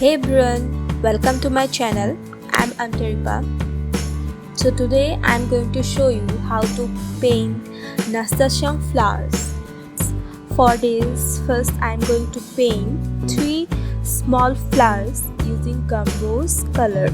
Hey everyone, welcome to my channel. I'm Antaripa. So today I'm going to show you how to paint nasturtium flowers. For this, first I'm going to paint 3 small flowers using gum rose color.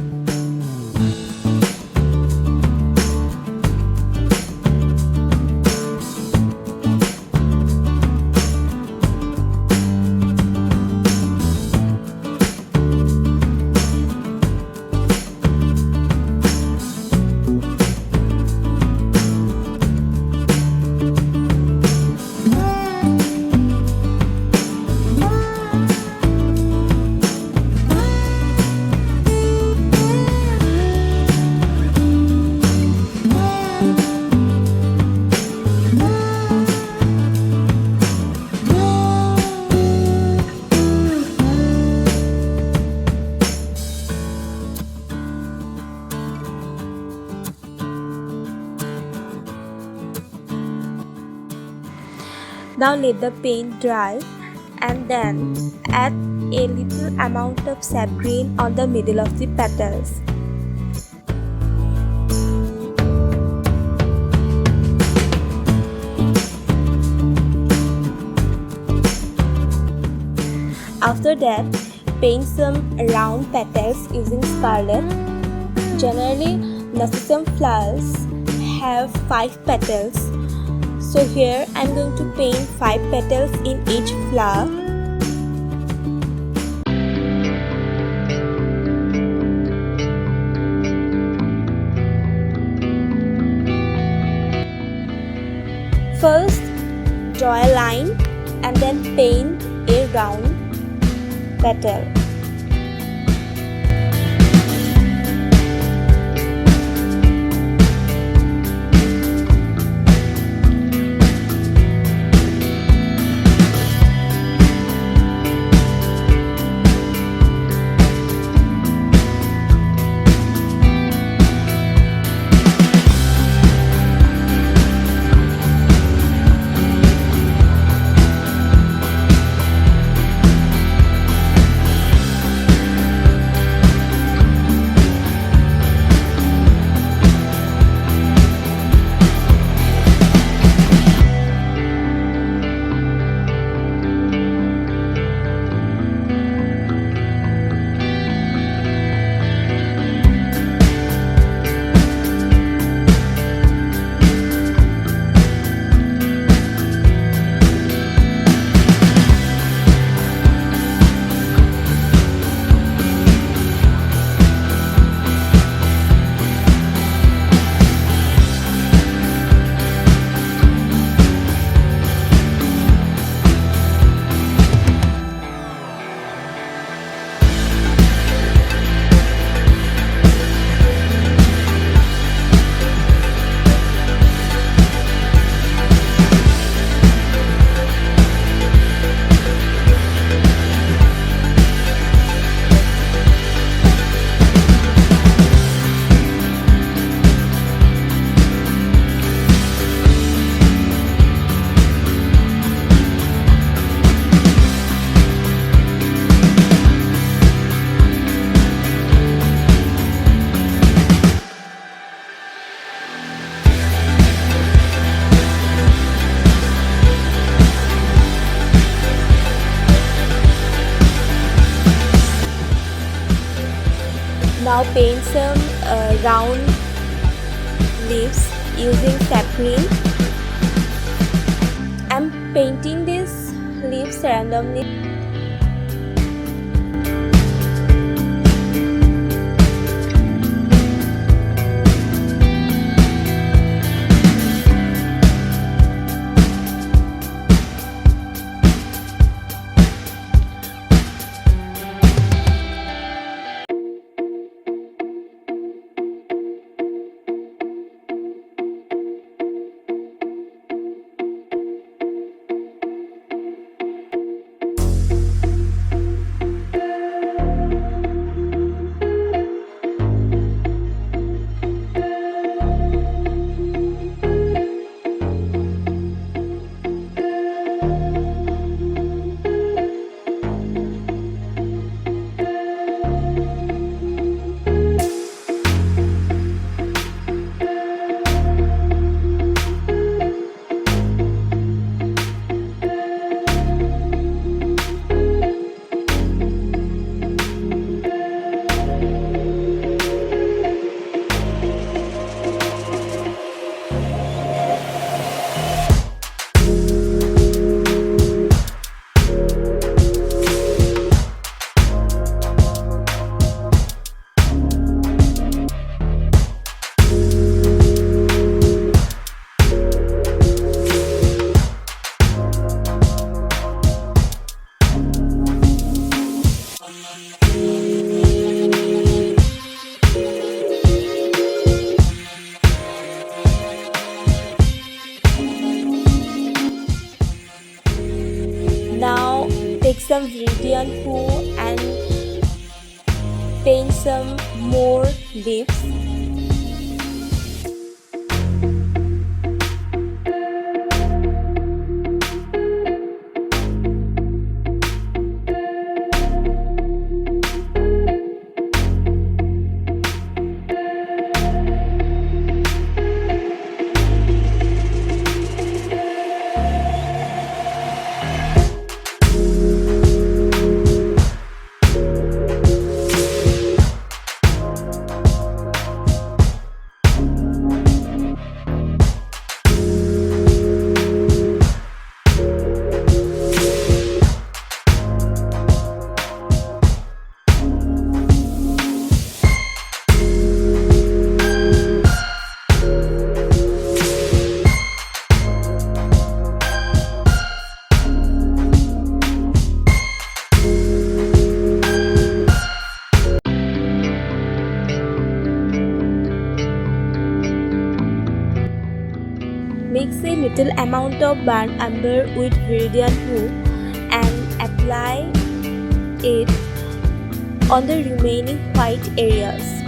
Now let the paint dry and then add a little amount of sap green on the middle of the petals. After that, paint some round petals using scarlet. Generally, nasturtium flowers have 5 petals. So here I am going to paint 5 petals in each flower. First, draw a line and then paint a round petal. Now paint some round leaves using sap green. I'm painting these leaves randomly. some viridian hue and paint some more leaves. Mix a little amount of burnt umber with viridian hue and apply it on the remaining white areas.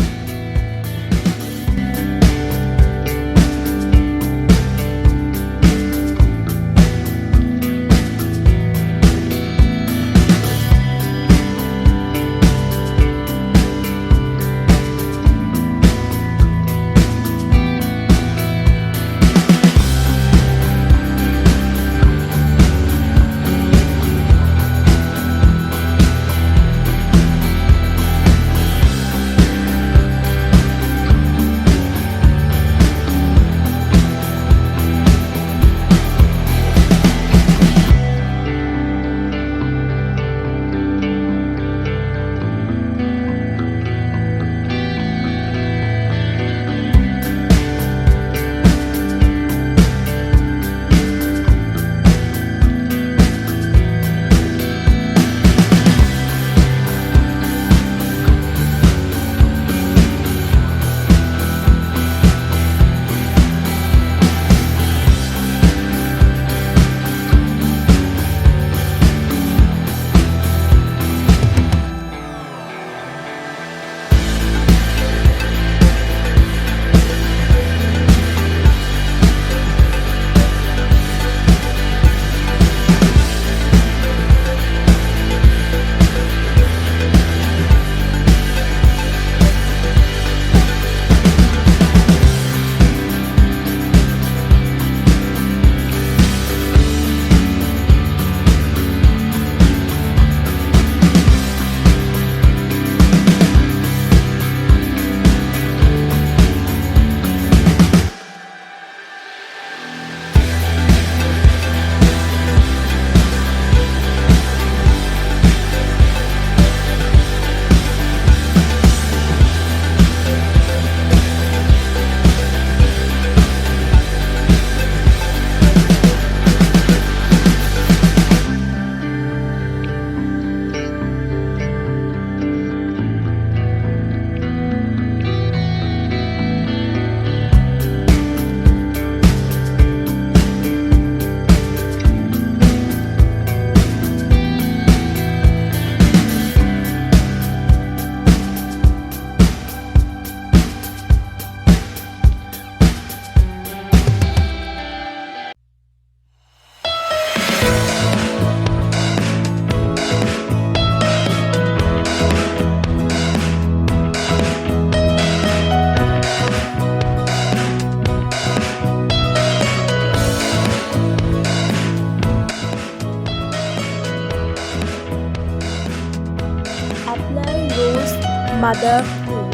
mother hue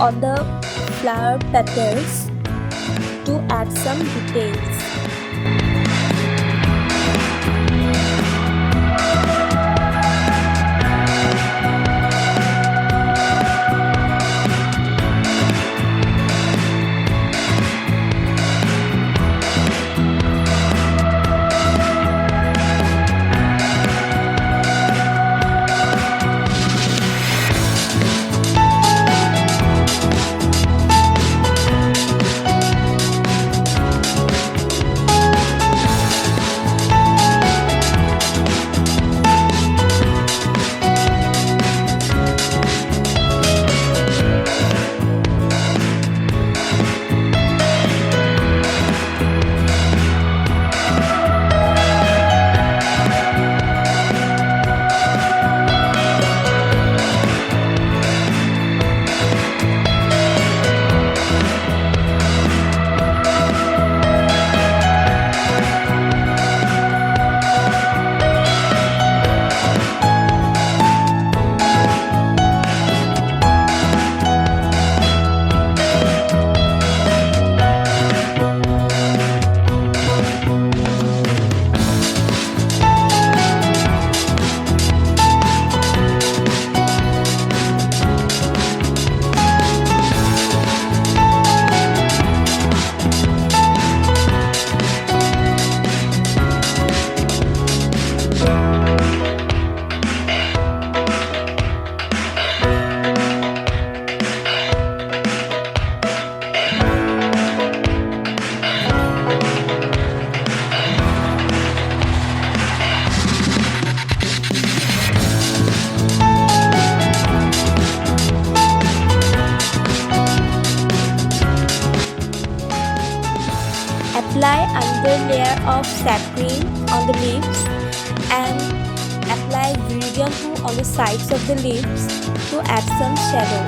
on the flower petals to add some details. another layer of sap cream on the leaves and apply viridian glue on the sides of the leaves to add some shadow.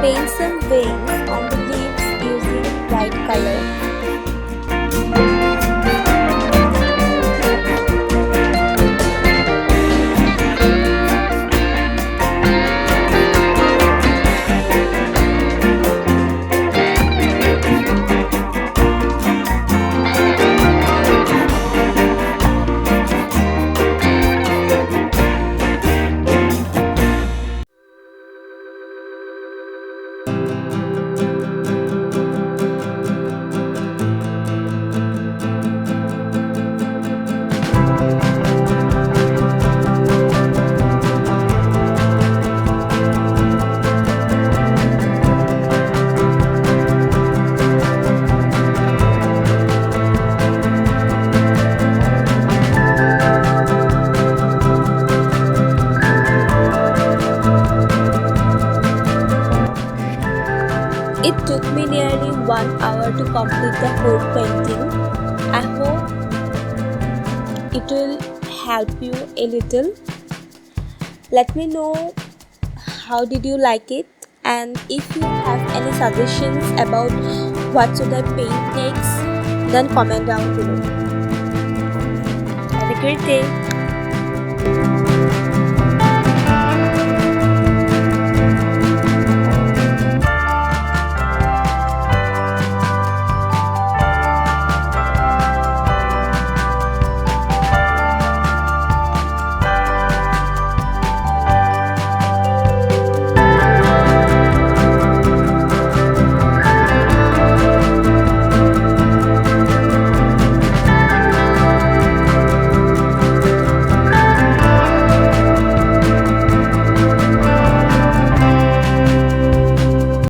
Paint some veins on the leaves using white color. It took me nearly 1 hour to complete the whole painting. I hope it will help you a little. Let me know how did you like it, and if you have any suggestions about what should I paint next, then comment down below. Have a great day.